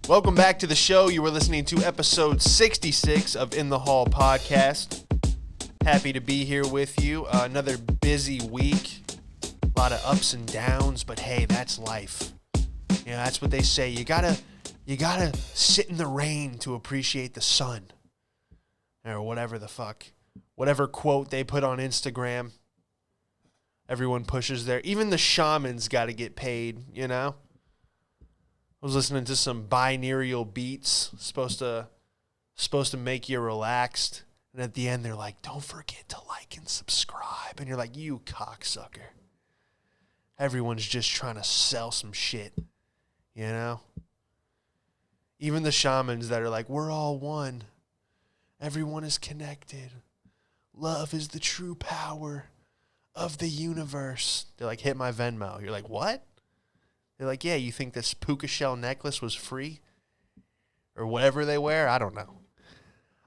Welcome back to the show. You were listening to episode 66 of InTheHallPodcast. Happy to be here with you. Another busy week. A lot of ups and downs, but hey, that's life. You know, that's what they say. You gotta sit in the rain to appreciate the sun. Or whatever the fuck. Whatever quote they put on Instagram. Everyone pushes there. Even the shamans got to get paid, you know? I was listening to some binaural beats, supposed to make you relaxed. And at the end, they're like, don't forget to like and subscribe. And you're like, you cocksucker. Everyone's just trying to sell some shit, you know? Even the shamans that are like, we're all one. Everyone is connected. Love is the true power of the universe. They're like, hit my Venmo. You're like, what? They're like, yeah, you think this puka shell necklace was free? Or whatever they wear? I don't know.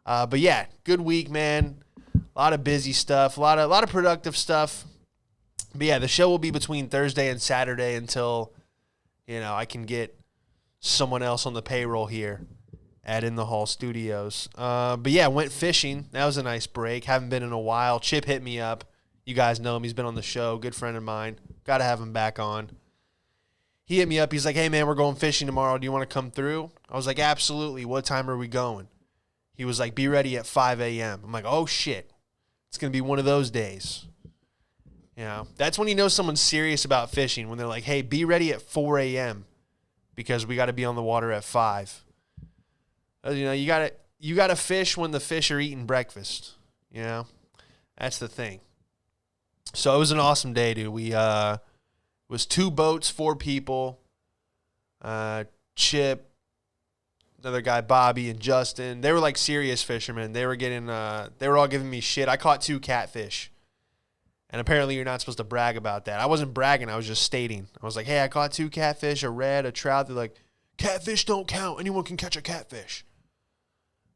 But yeah, good week, man. A lot of busy stuff. A lot of productive stuff. But yeah, the show will be between Thursday and Saturday until, you know, I can get someone else on the payroll here at In the Hall Studios. But yeah, went fishing. That was a nice break. Haven't been in a while. Chip hit me up. You guys know him. He's been on the show. Good friend of mine. Got to have him back on. He hit me up. He's like, hey, man, we're going fishing tomorrow. Do you want to come through? I was like, absolutely. What time are we going? He was like, be ready at 5 a.m. I'm like, oh, shit. It's going to be one of those days. You know, that's when you know someone's serious about fishing, when they're like, hey, be ready at 4 a.m. because we got to be on the water at 5. You know, you got to fish when the fish are eating breakfast. You know, that's the thing. So it was an awesome day, dude. We it was 2 boats, 4 people. Chip, another guy, Bobby, and Justin. They were like serious fishermen. They were all giving me shit. I caught 2 catfish. And apparently you're not supposed to brag about that. I wasn't bragging. I was just stating. I was like, hey, I caught 2 catfish, a red, a trout. They're like, catfish don't count. Anyone can catch a catfish.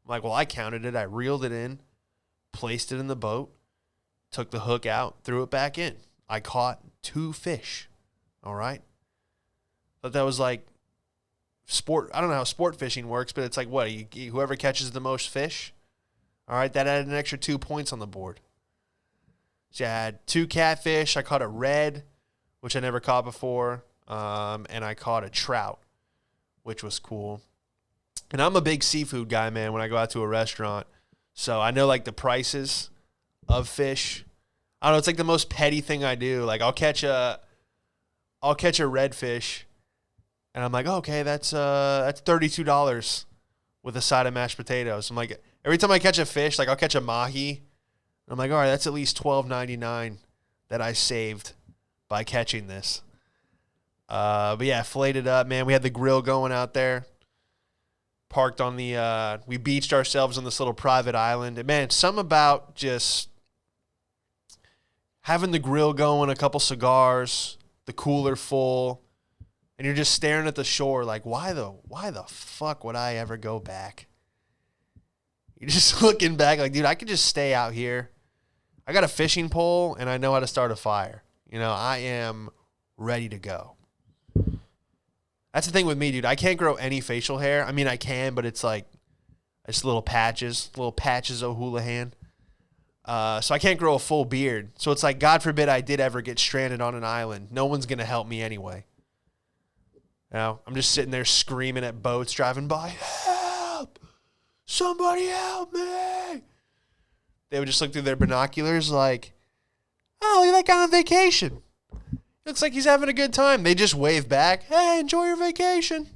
I'm like, well, I counted it. I reeled it in, placed it in the boat, took the hook out, threw it back in. I caught 2 fish. All right. But that was like sport. I don't know how sport fishing works, but it's like what? Whoever catches the most fish. All right. That added an extra 2 points on the board. So I had 2 catfish. I caught a red, which I never caught before. And I caught a trout, which was cool. And I'm a big seafood guy, man, when I go out to a restaurant. So I know like the prices of fish. I don't know. It's like the most petty thing I do. Like I'll catch a redfish, and I'm like, oh, okay, that's $32 with a side of mashed potatoes. I'm like, every time I catch a fish, like I'll catch a mahi, I'm like, all right, that's at least $12.99 that I saved by catching this. But yeah, filleted up, man. We had the grill going out there. Parked on we beached ourselves on this little private island. And man, something about just having the grill going, a couple cigars, the cooler full, and you're just staring at the shore like, why the fuck would I ever go back? You're just looking back like, dude, I could just stay out here. I got a fishing pole, and I know how to start a fire. You know, I am ready to go. That's the thing with me, dude. I can't grow any facial hair. I mean, I can, but it's like, it's little patches O'Houlihan. So I can't grow a full beard. So it's like, God forbid I did ever get stranded on an island. No one's going to help me anyway. You know, I'm just sitting there screaming at boats driving by, help! Somebody help me! They would just look through their binoculars like, oh, look at that guy on vacation. Looks like he's having a good time. They just wave back, hey, enjoy your vacation.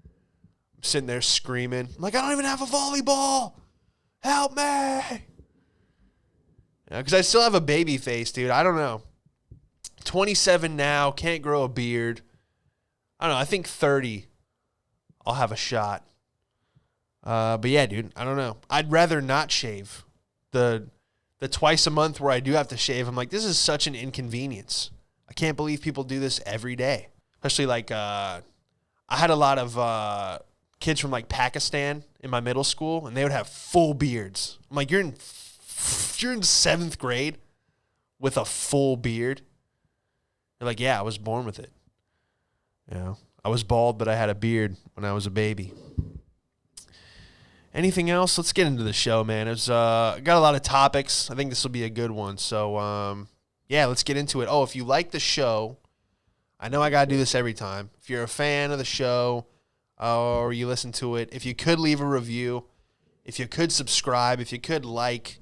I'm sitting there screaming. I'm like, I don't even have a volleyball. Help me. Because I still have a baby face, dude. I don't know. 27 now, can't grow a beard. I don't know. I think 30, I'll have a shot. But yeah, dude, I don't know. I'd rather not shave. The twice a month where I do have to shave, I'm like, this is such an inconvenience. I can't believe people do this every day. Especially like, I had a lot of kids from like Pakistan in my middle school, and they would have full beards. I'm like, you're in 7th grade with a full beard? They're like, yeah, I was born with it. You know, I was bald, but I had a beard when I was a baby. Anything else? Let's get into the show, man. It's got a lot of topics. I think this will be a good one. So, yeah, let's get into it. Oh, if you like the show, I know I got to do this every time. If you're a fan of the show or you listen to it, if you could leave a review, if you could subscribe, if you could like,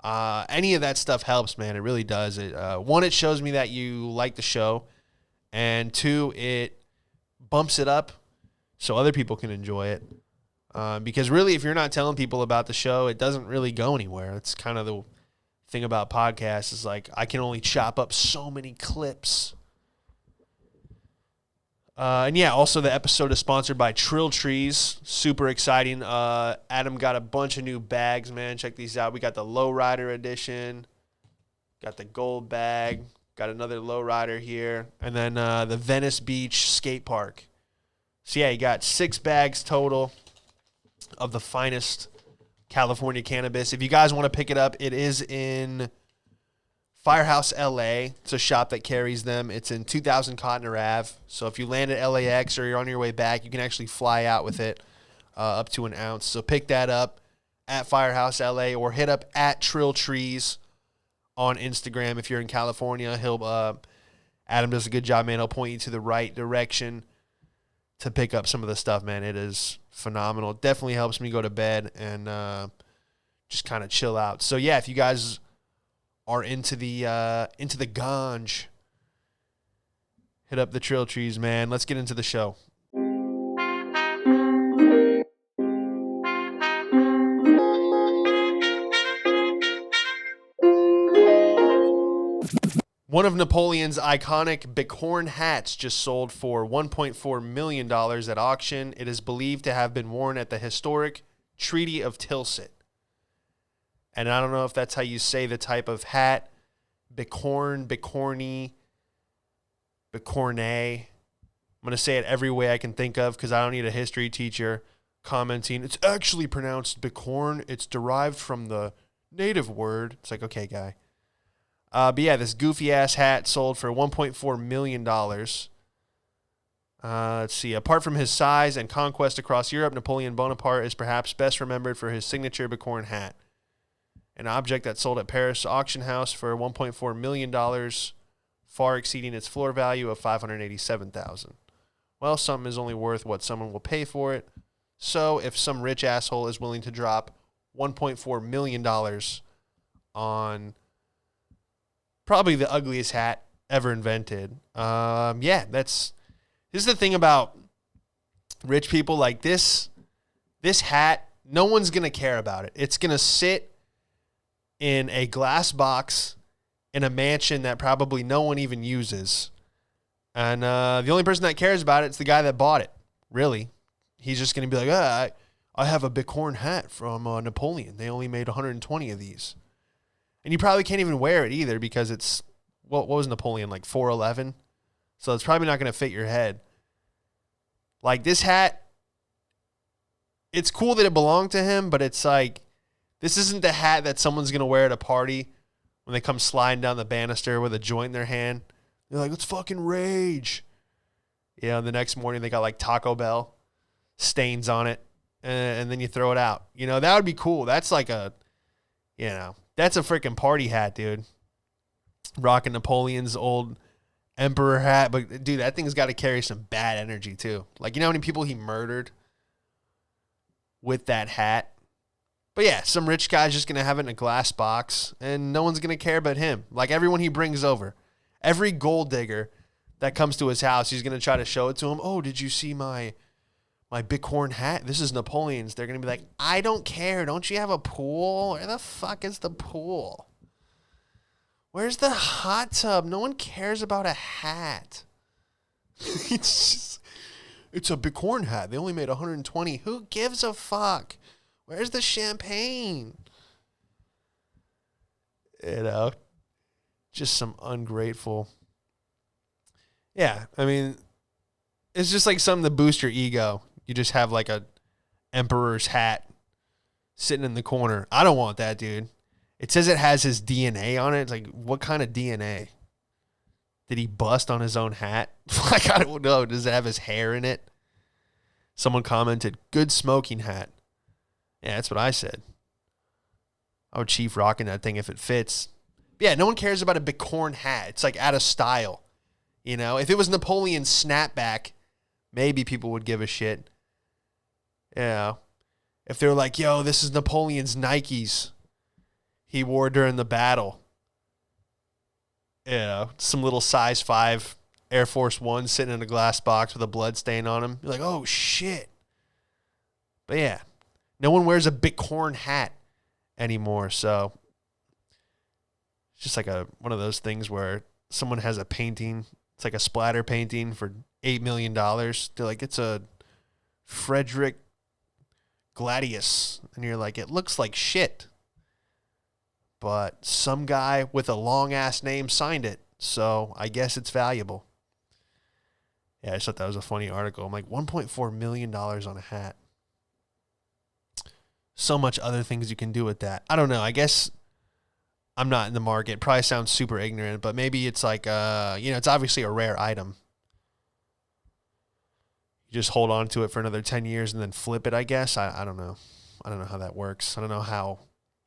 any of that stuff helps, man. It really does. One, it shows me that you like the show. And two, it bumps it up so other people can enjoy it. Because really, if you're not telling people about the show, it doesn't really go anywhere. It's kind of the thing about podcasts is like I can only chop up so many clips. And yeah, also the episode is sponsored by Trill Trees. Super exciting. Adam got a bunch of new bags, man. Check these out. We got the Lowrider edition. Got the gold bag. Got another Lowrider here. And then the Venice Beach Skate Park. So yeah, you got 6 bags total of the finest California cannabis. If you guys want to pick it up, it is in Firehouse, LA. It's a shop that carries them. It's in 2000 Cotner Ave. So if you land at LAX or you're on your way back, you can actually fly out with it up to an ounce. So pick that up at Firehouse, LA, or hit up at Trill Trees on Instagram if you're in California. Adam does a good job, man. He'll point you to the right direction to pick up some of the stuff, man. It is phenomenal. It definitely helps me go to bed and just kind of chill out. So yeah, if you guys are into the ganj, hit up the Trill Trees, man. Let's get into the show. One of Napoleon's iconic bicorn hats just sold for $1.4 million at auction. It is believed to have been worn at the historic Treaty of Tilsit. And I don't know if that's how you say the type of hat. Bicorn, bicorny, bicorne. I'm going to say it every way I can think of because I don't need a history teacher commenting, it's actually pronounced bicorn. It's derived from the native word. It's like, okay, guy. But yeah, this goofy-ass hat sold for $1.4 million. Let's see. Apart from his size and conquest across Europe, Napoleon Bonaparte is perhaps best remembered for his signature bicorn hat, an object that sold at Paris auction house for $1.4 million, far exceeding its floor value of $587,000. Well, something is only worth what someone will pay for it. So if some rich asshole is willing to drop $1.4 million on probably the ugliest hat ever invented. Yeah, this is the thing about rich people. Like this hat, no one's going to care about it. It's going to sit in a glass box in a mansion that probably no one even uses. And the only person that cares about it is the guy that bought it, really. He's just going to be like, I have a bicorn hat from Napoleon. They only made 120 of these. And you probably can't even wear it either because it's, what was Napoleon, like 4'11"? So it's probably not going to fit your head. Like this hat, it's cool that it belonged to him, but it's like, this isn't the hat that someone's going to wear at a party when they come sliding down the banister with a joint in their hand. They're like, let's fucking rage. Yeah, the next morning they got like Taco Bell stains on it, and then you throw it out. You know, that would be cool. That's like that's a freaking party hat, dude. Rocking Napoleon's old emperor hat. But, dude, that thing's got to carry some bad energy, too. Like, you know how many people he murdered with that hat? But, yeah, some rich guy's just going to have it in a glass box, and no one's going to care about him. Like, everyone he brings over. Every gold digger that comes to his house, he's going to try to show it to him. Oh, did you see my bicorn hat? This is Napoleon's. They're going to be like, I don't care. Don't you have a pool? Where the fuck is the pool? Where's the hot tub? No one cares about a hat. It's a bicorn hat. They only made 120. Who gives a fuck? Where's the champagne? You know, just some ungrateful. Yeah, I mean, it's just like something to boost your ego. You just have like a emperor's hat sitting in the corner. I don't want that, dude. It says it has his DNA on it. It's like, what kind of DNA? Did he bust on his own hat? Like, I don't know. Does it have his hair in it? Someone commented, good smoking hat. Yeah, that's what I said. I would chief rocking that thing if it fits. But yeah, no one cares about a Bicorn hat. It's like out of style. You know, if it was Napoleon's snapback, maybe people would give a shit. You know, if they're like, yo, this is Napoleon's Nikes he wore during the battle. You know, some little size 5 Air Force One sitting in a glass box with a blood stain on him. You're like, oh, shit. But yeah, no one wears a Bicorn hat anymore. So it's just like one of those things where someone has a painting. It's like a splatter painting for $8 million. They're like, it's a Frederick Gladius. And you're like, it looks like shit. But some guy with a long-ass name signed it, so I guess it's valuable. Yeah, I just thought that was a funny article. I'm like, $1.4 million on a hat. So much other things you can do with that. I don't know. I guess I'm not in the market. It probably sounds super ignorant, but maybe it's like, it's obviously a rare item. You just hold on to it for another 10 years and then flip it, I guess. I don't know. I don't know how that works. I don't know how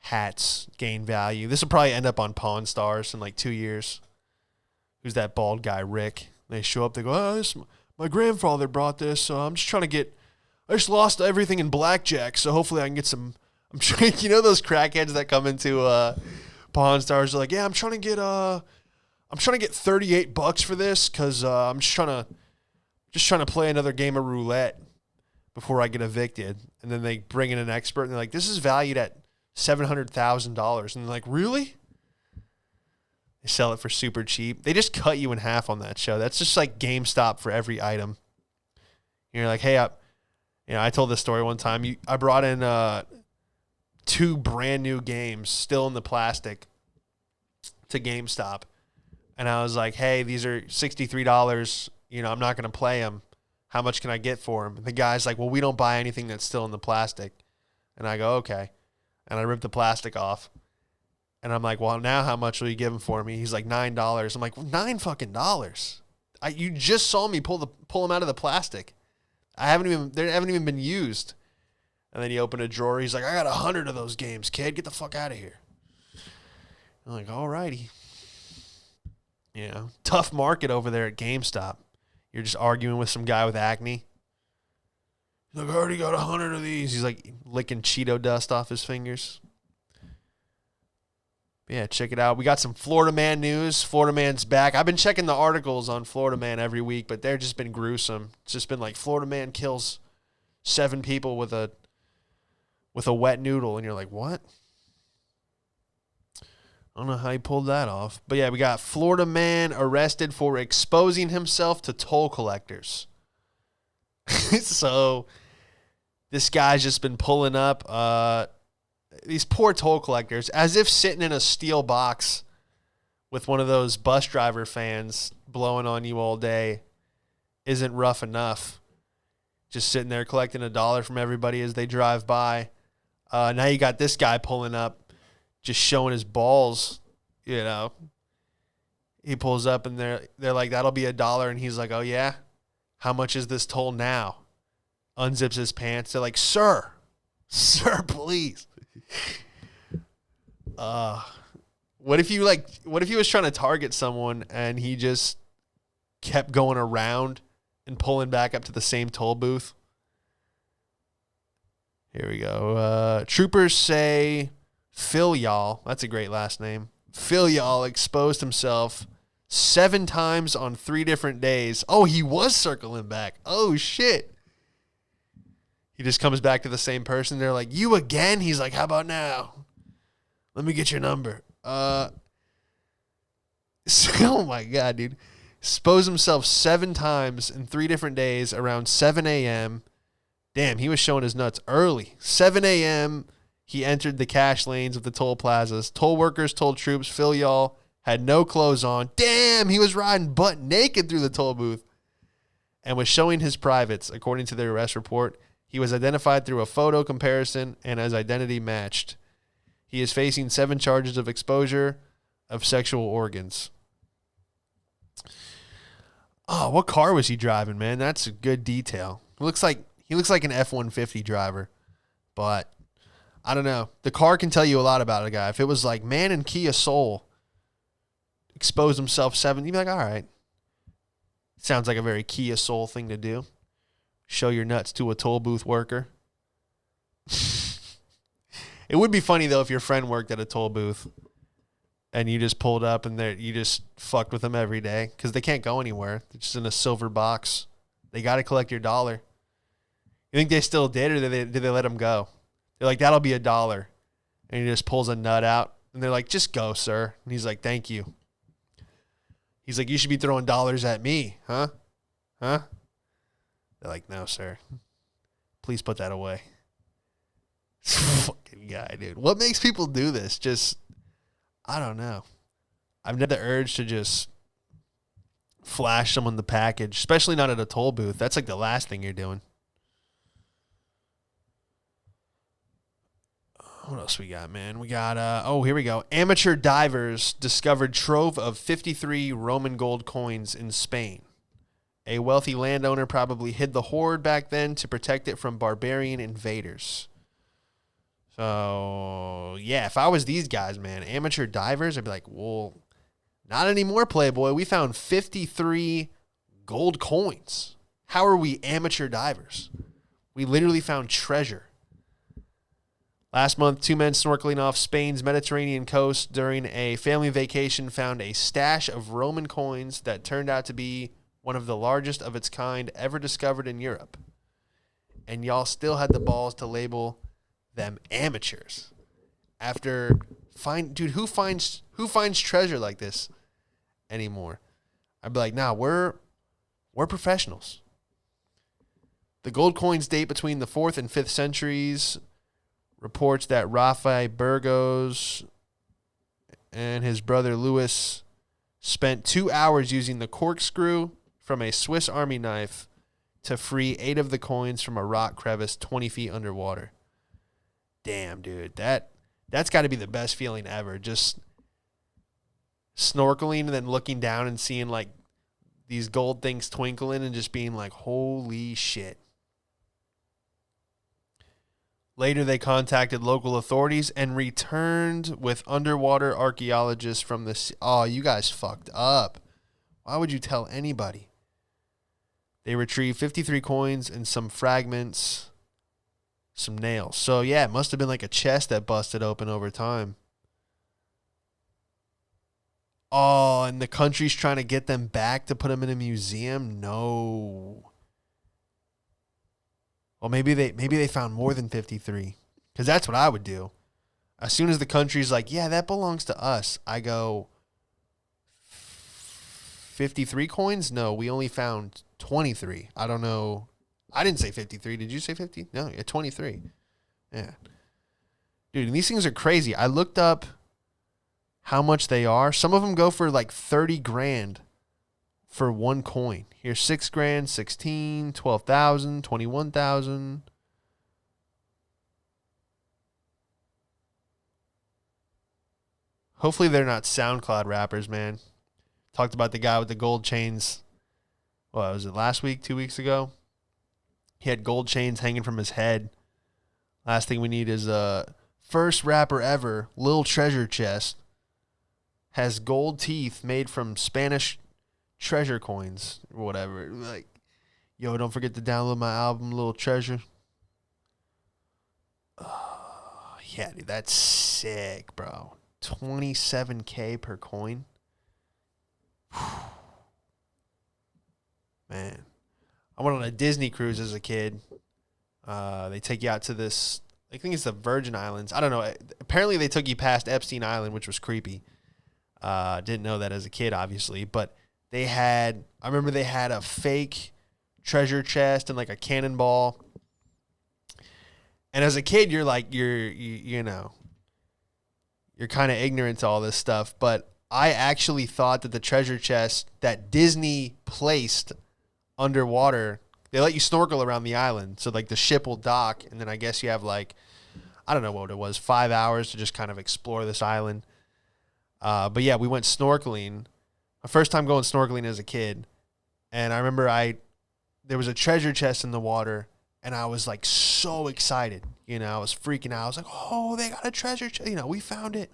hats gain value. This will probably end up on Pawn Stars in like 2 years. Who's that bald guy, Rick? They show up, they go, my grandfather brought this, so I'm just trying to get, I just lost everything in blackjack, so hopefully I can get some, I'm trying, you know those crackheads that come into Pawn Stars, they're like, yeah, I'm trying to get $38 for this, because I'm just trying to play another game of roulette before I get evicted. And then they bring in an expert, and they're like, this is valued at $700,000. And they're like, really? They sell it for super cheap. They just cut you in half on that show. That's just like GameStop for every item. You're like, hey, I told this story one time. I brought in 2 brand new games still in the plastic to GameStop. And I was like, hey, these are $63. I'm not going to play them. How much can I get for them? And the guy's like, well, we don't buy anything that's still in the plastic. And I go, okay. And I ripped the plastic off. And I'm like, well, now how much will you give him for me? He's like, $9. I'm like, $9 fucking dollars. You just saw me pull them out of the plastic. They haven't even been used. And then he opened a drawer. He's like, I got 100 of those games, kid. Get the fuck out of here. I'm like, all righty. Tough market over there at GameStop. You're just arguing with some guy with acne. He's like, I already got 100 of these. He's like licking Cheeto dust off his fingers. But yeah, check it out. We got some Florida Man news. Florida Man's back. I've been checking the articles on Florida Man every week, but they've just been gruesome. It's just been like Florida Man kills 7 people with a wet noodle, and you're like, what? I don't know how he pulled that off. But yeah, we got Florida Man arrested for exposing himself to toll collectors. So this guy's just been pulling up these poor toll collectors as if sitting in a steel box with one of those bus driver fans blowing on you all day isn't rough enough. Just sitting there collecting $1 from everybody as they drive by. Now you got this guy pulling up, just showing his balls, He pulls up and they're like, that'll be $1. And he's like, oh yeah? How much is this toll now? Unzips his pants. They're like, sir, please. What if he was trying to target someone and he just kept going around and pulling back up to the same toll booth? Here we go. Troopers say Phil Y'all, that's a great last name. Phil Y'all exposed himself 7 times on 3 different days. Oh, he was circling back. Oh, shit. He just comes back to the same person. They're like, you again? He's like, how about now? Let me get your number. Oh, my God, dude. Exposed himself 7 times in 3 different days around 7 a.m. Damn, he was showing his nuts early. 7 a.m., he entered the cash lanes of the toll plazas. Toll workers told troops Phil Y'all had no clothes on. Damn, he was riding butt naked through the toll booth and was showing his privates. According to the arrest report, he was identified through a photo comparison and as identity matched. He is facing 7 charges of exposure of sexual organs. Oh, what car was he driving, man? That's a good detail. He looks like an F-150 driver, but I don't know. The car can tell you a lot about a guy. If it was like man in Kia Soul exposed himself 7, you'd be like, all right. Sounds like a very Kia Soul thing to do. Show your nuts to a toll booth worker. It would be funny, though, if your friend worked at a toll booth and you just pulled up and you just fucked with them every day because they can't go anywhere. They're just in a silver box. They got to collect your dollar. You think they still did, or did they let him go? They're like, that'll be $1. And he just pulls a nut out. And they're like, just go, sir. And he's like, thank you. He's like, you should be throwing dollars at me, huh? Huh? They're like, no, sir. Please put that away. Fucking guy, dude. What makes people do this? Just, I don't know. I've never the urge to just flash someone the package, especially not at a toll booth. That's like the last thing you're doing. What else we got, man? We got, here we go. Amateur divers discovered trove of 53 Roman gold coins in Spain. A wealthy landowner probably hid the hoard back then to protect it from barbarian invaders. So, yeah, if I was these guys, man, amateur divers, I'd be like, well, not anymore, Playboy. We found 53 gold coins. How are we amateur divers? We literally found treasure. Last month, 2 men snorkeling off Spain's Mediterranean coast during a family vacation found a stash of Roman coins that turned out to be one of the largest of its kind ever discovered in Europe. And y'all still had the balls to label them amateurs. Dude, who finds treasure like this anymore? I'd be like, nah, we're professionals. The gold coins date between the 4th and 5th centuries. Reports that Rafael Burgos and his brother Louis spent 2 hours using the corkscrew from a Swiss Army knife to free 8 of the coins from a rock crevice 20 feet underwater. Damn, dude. That's got to be the best feeling ever. Just snorkeling and then looking down and seeing like these gold things twinkling and just being like, holy shit. Later, they contacted local authorities and returned with underwater archaeologists from the sea. Oh, you guys fucked up. Why would you tell anybody? They retrieved 53 coins and some fragments, some nails. So, yeah, it must have been like a chest that busted open over time. Oh, and the country's trying to get them back to put them in a museum? No. Well, maybe they found more than 53, because that's what I would do. As soon as the country's like, yeah, that belongs to us, I go, 53 coins? No, we only found 23. I don't know. I didn't say 53. Did you say 50? No, yeah, 23. Yeah. Dude, and these things are crazy. I looked up how much they are. Some of them go for like 30 grand for one coin. Here's 6 grand, 16, 12,000, 21,000. Hopefully they're not SoundCloud rappers, man. Talked about the guy with the gold chains. What was it, last week, 2 weeks ago? He had gold chains hanging from his head. Last thing we need is first rapper ever, Lil Treasure Chest, has gold teeth made from Spanish treasure coins or whatever. Like, yo, don't forget to download my album, Little Treasure. Yeah, dude, that's sick, bro. 27K per coin. Whew. Man, I went on a Disney cruise as a kid. They take you out to this, I think it's the Virgin Islands. I don't know. Apparently they took you past Epstein Island, which was creepy. Didn't know that as a kid, obviously, but I remember they had a fake treasure chest and like a cannonball. And as a kid, you're like, you know, you're kind of ignorant to all this stuff. But I actually thought that the treasure chest that Disney placed underwater, they let you snorkel around the island. So like the ship will dock. And then I guess you have like, I don't know what it was, 5 hours to just kind of explore this island. But yeah, we went snorkeling. My first time going snorkeling as a kid. And I remember there was a treasure chest in the water, and I was like so excited. You know, I was freaking out. I was like, oh, they got a treasure chest. You know, we found it.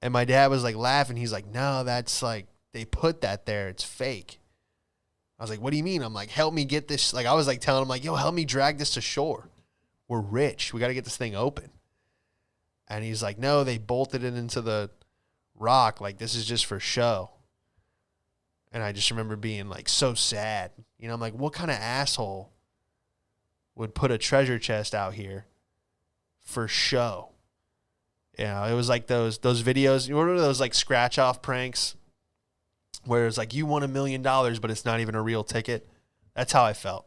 And my dad was like laughing. He's like, no, that's like, they put that there. It's fake. I was like, what do you mean? I'm like, help me get this. Like, I was like telling him, like, yo, help me drag this to shore. We're rich. We got to get this thing open. And he's like, no, they bolted it into the rock. Like, this is just for show. And I just remember being like so sad. You know, I'm like, what kind of asshole would put a treasure chest out here for show? You know, it was like those videos. You remember those like scratch off pranks where it's like you won $1 million, but it's not even a real ticket? That's how I felt.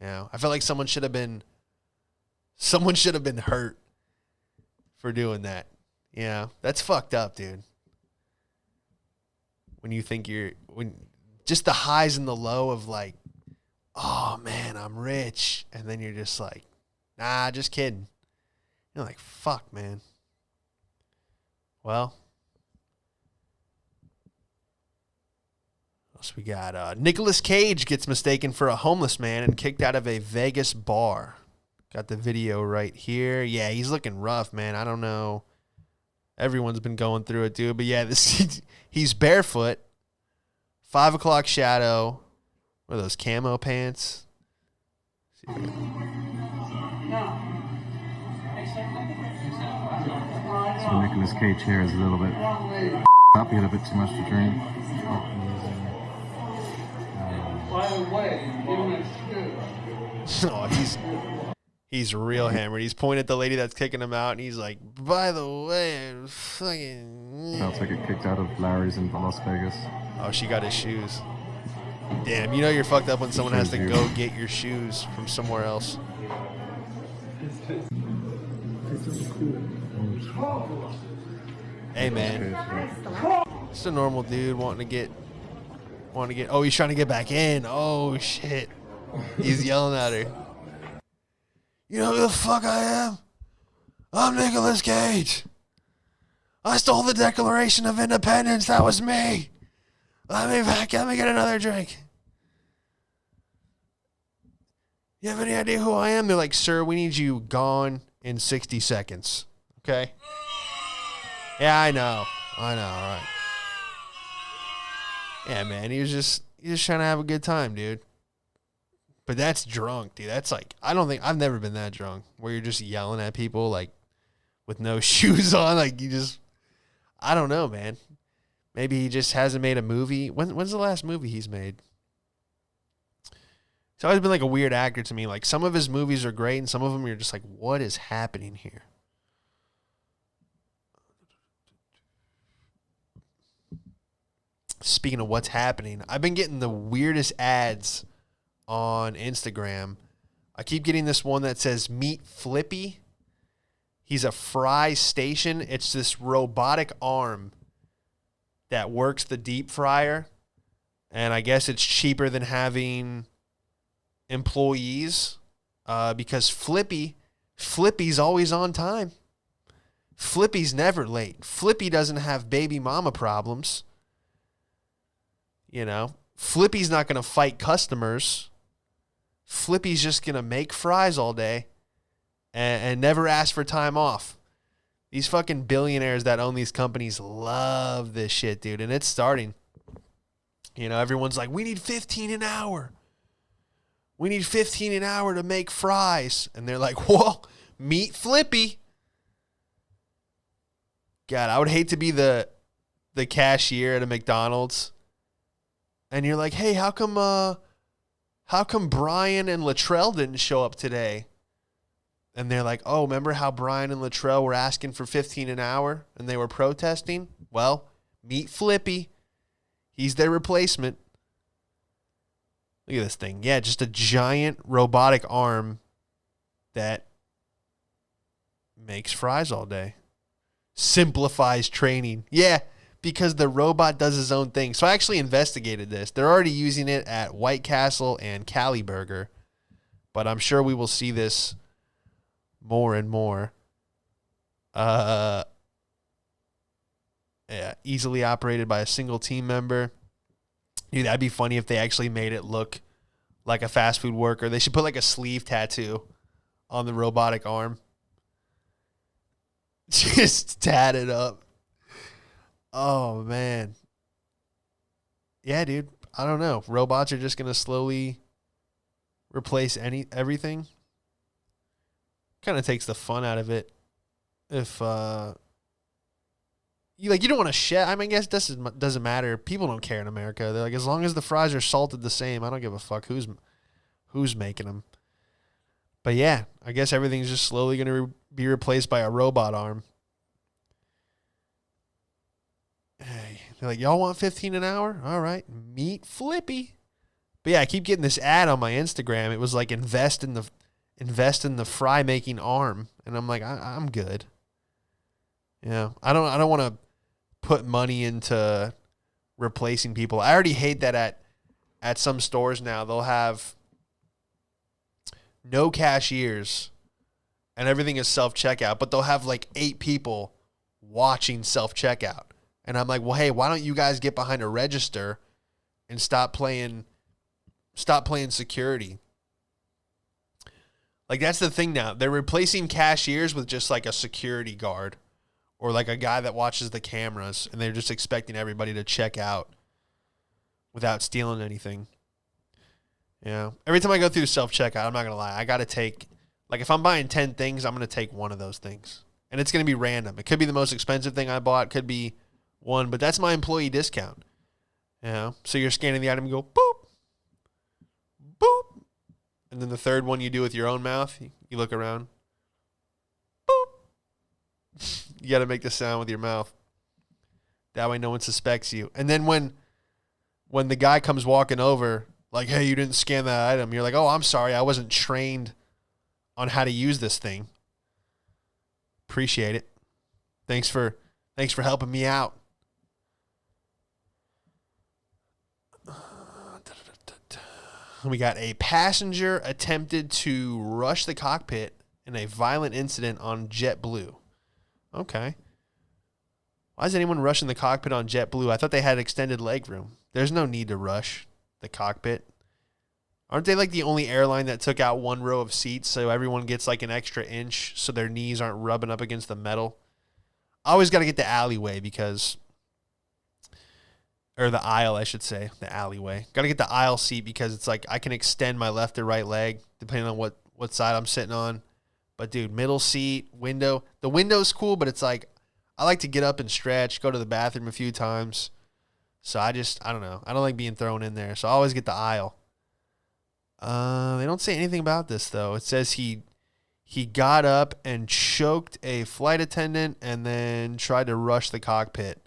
You know, I felt like someone should have been hurt for doing that. You know, that's fucked up, dude. When you think just the highs and the low of like, oh man, I'm rich. And then you're just like, nah, just kidding. You're like, fuck, man. Well, what else we got? Nicolas Cage gets mistaken for a homeless man and kicked out of a Vegas bar. Got the video right here. Yeah, he's looking rough, man. I don't know. Everyone's been going through it, dude. But yeah, he's barefoot, 5 o'clock shadow. What are those camo pants? So Nicolas Cage here is a little bit up. He had a bit too much to drink. Oh, he's real hammered. He's pointing at the lady that's kicking him out, and he's like, by the way, I'm fucking... I'll take it kicked out of Larry's in Las Vegas. Oh, she got his shoes. Damn, you know you're fucked up when someone has to go get your shoes from somewhere else. Hey, man. Just a normal dude wanting to get... Oh, he's trying to get back in. Oh, shit. He's yelling at her. You know who the fuck I am? I'm Nicolas Cage. I stole the Declaration of Independence. That was me. Let me get another drink. You have any idea who I am? They're like, sir, we need you gone in 60 seconds. Okay? Yeah, I know. All right. Yeah, man, he was just trying to have a good time, dude. But that's drunk, dude. That's like, I've never been that drunk where you're just yelling at people like with no shoes on. Like I don't know, man. Maybe he just hasn't made a movie. When's the last movie he's made? He's always been like a weird actor to me. Like some of his movies are great and some of them you're just like, what is happening here? Speaking of what's happening, I've been getting the weirdest ads on Instagram. I keep getting this one that says meet Flippy. He's a fry station. It's this robotic arm that works the deep fryer. And I guess it's cheaper than having employees because Flippy's always on time. Flippy's never late. Flippy doesn't have baby mama problems. You know, Flippy's not going to fight customers. Flippy's just going to make fries all day and never ask for time off. These fucking billionaires that own these companies love this shit, dude. And it's starting. You know, everyone's like, we need 15 an hour. We need 15 an hour to make fries. And they're like, well, meet Flippy. God, I would hate to be the cashier at a McDonald's. And you're like, hey, how come Brian and Latrell didn't show up today? And they're like, oh, remember how Brian and Latrell were asking for 15 an hour and they were protesting? Well, meet Flippy. He's their replacement. Look at this thing. Yeah, just a giant robotic arm that makes fries all day. Simplifies training. Yeah, because the robot does his own thing. So I actually investigated this. They're already using it at White Castle and Cali Burger, but I'm sure we will see this more and more. And easily operated by a single team member. Dude, that'd be funny if they actually made it look like a fast food worker. They should put like a sleeve tattoo on the robotic arm. Just tat it up. Oh, man. Yeah, dude. I don't know. Robots are just going to slowly replace everything. Kind of takes the fun out of it. If you don't want to shed. I mean, I guess this doesn't matter. People don't care in America. They're like, as long as the fries are salted the same, I don't give a fuck who's making them. But yeah, I guess everything's just slowly going to be replaced by a robot arm. Hey, they're like, y'all want 15 an hour? All right, meet Flippy. But yeah, I keep getting this ad on my Instagram. It was like invest in the fry making arm, and I'm like, I'm good. Yeah, I don't want to put money into replacing people. I already hate that at some stores now they'll have no cashiers and everything is self-checkout, but they'll have like 8 people watching self-checkout. And I'm like, well, hey, why don't you guys get behind a register and stop playing security? Like, that's the thing now. They're replacing cashiers with just like a security guard or like a guy that watches the cameras, and they're just expecting everybody to check out without stealing anything. Yeah. Every time I go through self-checkout, I'm not going to lie, I got to take, like, if I'm buying 10 things, I'm going to take one of those things. And it's going to be random. It could be the most expensive thing I bought, could be one, but that's my employee discount. Yeah. So you're scanning the item and go, boop, boop. And then the third one you do with your own mouth, you look around, boop. You got to make the sound with your mouth. That way no one suspects you. And then when the guy comes walking over, like, hey, you didn't scan that item, you're like, oh, I'm sorry, I wasn't trained on how to use this thing. Appreciate it. Thanks for helping me out. We got a passenger attempted to rush the cockpit in a violent incident on JetBlue. Okay. Why is anyone rushing the cockpit on JetBlue? I thought they had extended legroom. There's no need to rush the cockpit. Aren't they like the only airline that took out one row of seats so everyone gets like an extra inch so their knees aren't rubbing up against the metal? I always got to get the alleyway or the aisle, I should say, the alleyway. Got to get the aisle seat because it's like I can extend my left or right leg depending on what side I'm sitting on. But dude, middle seat, window. The window's cool, but it's like I like to get up and stretch, go to the bathroom a few times. So I don't know. I don't like being thrown in there. So I always get the aisle. They don't say anything about this though. It says he got up and choked a flight attendant and then tried to rush the cockpit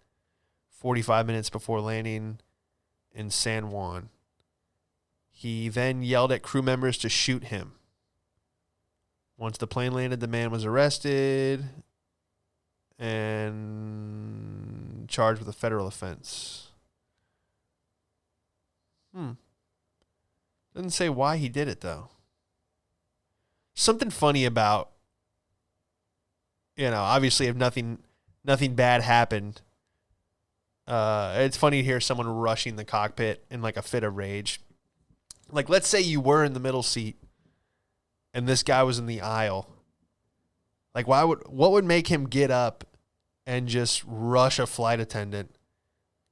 45 minutes before landing in San Juan. He then yelled at crew members to shoot him. Once the plane landed, the man was arrested and charged with a federal offense. Doesn't say why he did it, though. Something funny about, obviously if nothing bad happened, it's funny to hear someone rushing the cockpit in like a fit of rage. Like, let's say you were in the middle seat and this guy was in the aisle. Like, what would make him get up and just rush a flight attendant?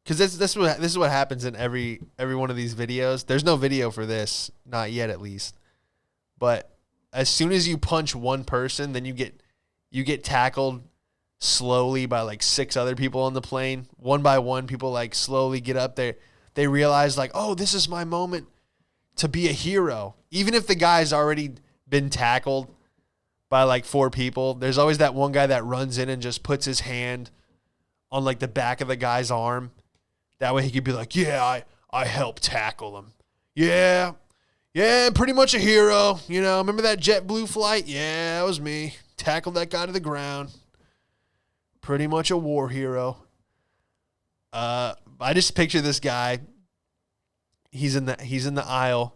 Because this is what happens in every one of these videos. There's no video for this, not yet at least. But as soon as you punch one person, then you get tackled slowly by like 6 other people on the plane. One by one, people like slowly get up there. They realize like, oh, this is my moment to be a hero. Even if the guy's already been tackled by like 4 people, there's always that one guy that runs in and just puts his hand on like the back of the guy's arm. That way he could be like, yeah, I helped tackle him. Yeah, pretty much a hero. Remember that JetBlue flight? Yeah, that was me. Tackled that guy to the ground. Pretty much a war hero. I just picture this guy. He's in the aisle.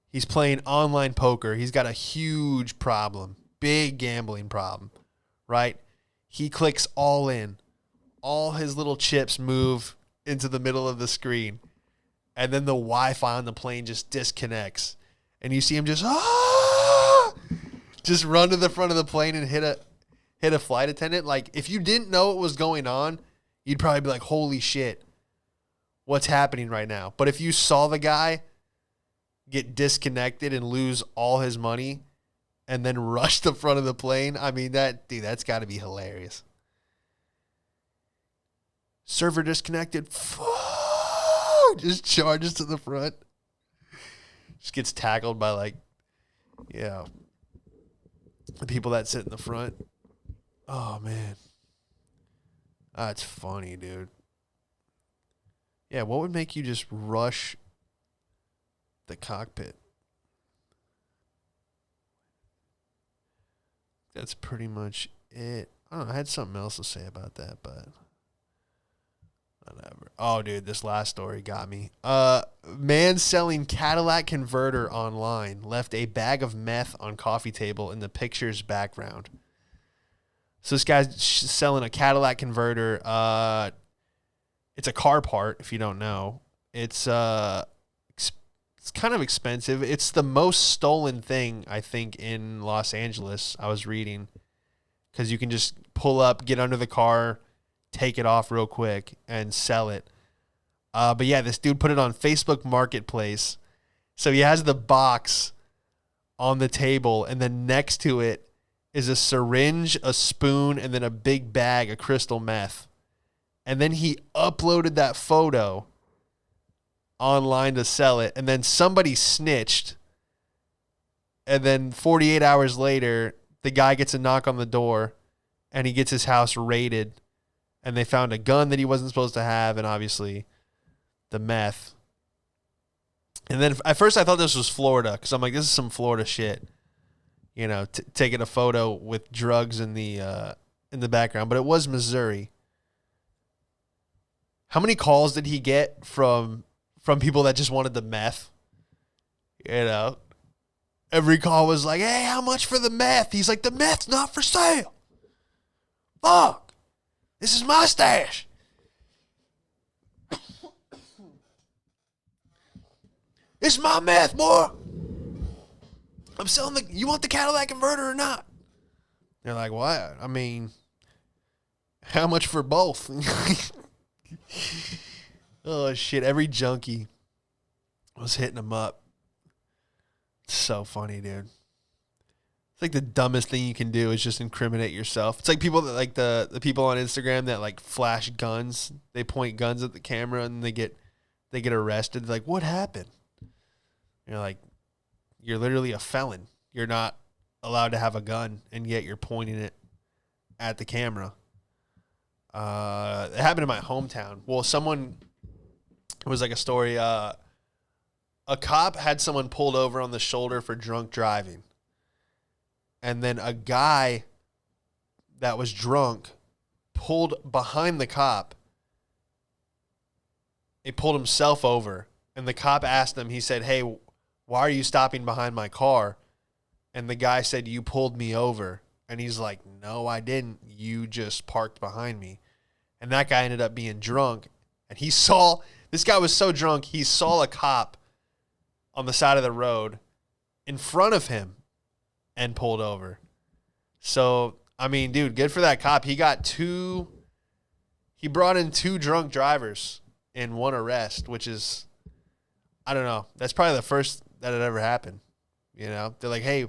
He's playing online poker. He's got a huge problem. Big gambling problem. Right? He clicks all in. all his little chips move into the middle of the screen. And then the Wi-Fi on the plane just disconnects. And you see him just run to the front of the plane and hit a flight attendant. Like, if you didn't know what was going on, you'd probably be like, holy shit, what's happening right now? But if you saw the guy get disconnected and lose all his money and then rush the front of the plane, I mean, that's got to be hilarious. Server disconnected. Just charges to the front. Just gets tackled by the people that sit in the front. Oh, man. That's funny, dude. Yeah, what would make you just rush the cockpit? That's pretty much it. I don't know. I had something else to say about that, but whatever. Oh, dude, this last story got me. Man selling Cadillac converter online left a bag of meth on coffee table in the picture's background. So this guy's selling a Cadillac converter. It's a car part, if you don't know. It's kind of expensive. It's the most stolen thing, I think, in Los Angeles, I was reading. Because you can just pull up, get under the car, take it off real quick, and sell it. But yeah, this dude put it on Facebook Marketplace. So he has the box on the table, and then next to it is a syringe, a spoon, and then a big bag of crystal meth. And then he uploaded that photo online to sell it, and then somebody snitched. And then 48 hours later, the guy gets a knock on the door, and he gets his house raided, and they found a gun that he wasn't supposed to have, and obviously the meth. And then at first I thought this was Florida, because I'm like, this is some Florida shit. You know, taking a photo with drugs in the background, but it was Missouri. How many calls did he get from people that just wanted the meth? You know, every call was like, hey, how much for the meth? He's like, the meth's not for sale. Fuck. This is my stash. It's my meth, boy. I'm selling you want the Cadillac converter or not? They're like, what? I mean, how much for both? Oh, shit. Every junkie was hitting him up. It's so funny, dude. It's like the dumbest thing you can do is just incriminate yourself. It's like people that like the people on Instagram that like flash guns. They point guns at the camera and they get arrested. They're like, what happened? You're like, you're literally a felon. You're not allowed to have a gun, and yet you're pointing it at the camera. It happened in my hometown. Well, it was like a story. A cop had someone pulled over on the shoulder for drunk driving. And then a guy that was drunk pulled behind the cop. He pulled himself over. And the cop asked him, he said, hey, why are you stopping behind my car? And the guy said, you pulled me over. And he's like, no, I didn't. You just parked behind me. And that guy ended up being drunk. And this guy was so drunk, he saw a cop on the side of the road in front of him and pulled over. So, I mean, dude, good for that cop. He brought in 2 drunk drivers in one arrest, which is, I don't know. That's probably the first that had ever happened. You know, they're like, hey,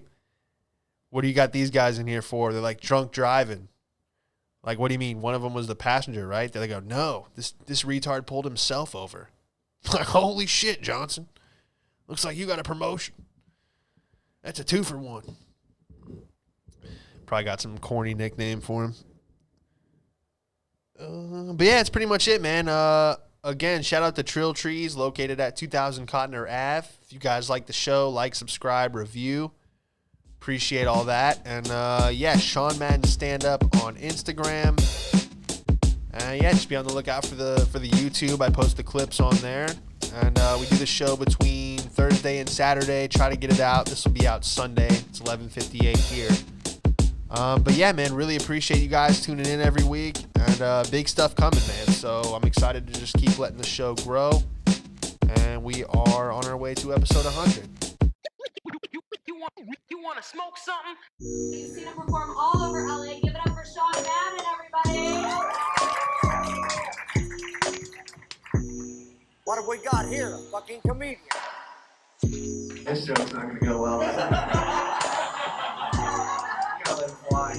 what do you got these guys in here for? They're like, drunk driving. Like, what do you mean? One of them was the passenger, right? They go, no, this retard pulled himself over. Like, holy shit, Johnson. Looks like you got a promotion. That's a 2-for-1. Probably got some corny nickname for him. But yeah, it's pretty much it, man. Again, shout out to Trill Trees, located at 2000 Cotner Ave. If you guys like the show, like, subscribe, review. Appreciate all that. And yeah, Sean Madden stand-up on Instagram. Yeah, just be on the lookout for the YouTube. I post the clips on there. And we do the show between Thursday and Saturday. Try to get it out. This will be out Sunday. It's 11:58 here. But yeah, man, really appreciate you guys tuning in every week, and big stuff coming, man. So I'm excited to just keep letting the show grow, and we are on our way to episode 100. You want to smoke something? You've seen him perform all over LA. Give it up for Sean Madden, everybody. What have we got here? A fucking comedian. This joke's not gonna go well. You gotta let it fly.